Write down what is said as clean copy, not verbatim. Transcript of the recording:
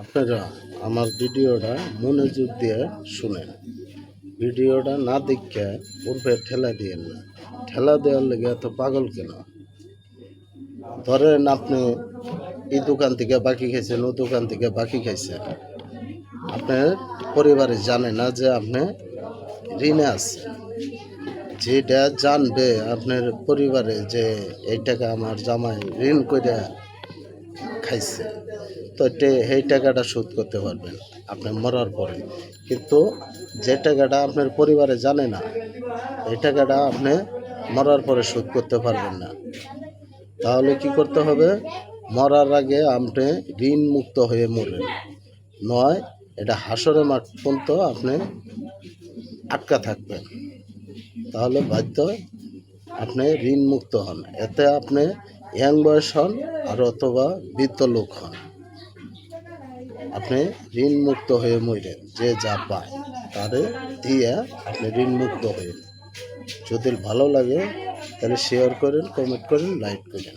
আপনারা আমার ভিডিওটা মনোযোগ দিয়ে শুনেন। ভিডিওটা না দেখে পূর্বে ঠেলা দিয়েন না। ঠেলা দেওয়ার লেগে এত পাগল কেন? ধরেন আপনি এই দোকান থেকে বাকি খাইছেন, ও দোকান থেকে বাকি খাইছেন, আপনার পরিবারে জানে না যে আপনি ঋণে আছেন। যেটা জানবে আপনার পরিবারে যে এই টাকা আমার জামাই ঋণ করে খাইছে, তো সেই টাকাটা শোধ করতে পারবেন আপনি মরার পরে। কিন্তু যে টাকাটা আপনার পরিবারে জানে না, এই টাকাটা আপনি মরার পরে শোধ করতে পারবেন না। তাহলে কি করতে হবে? মরার আগে আপনি ঋণ মুক্ত হয়ে মরেন, নয় এটা হাসরের মাঠ পর্যন্ত আপনি আটকা থাকবেন। তাহলে বাধ্য আপনি ঋণ মুক্ত হন। এতে আপনি ইয়াং বয়স হন আর অথবা বৃদ্ধ লোক হন, আপনি ঋণ মুক্ত হয়ে মরেন। যে যা পায় তারে দিয়ে আপনি ঋণ মুক্ত হয়ে। যদি ভালো লাগে তাহলে শেয়ার করেন, কমেন্ট করেন, লাইক করেন।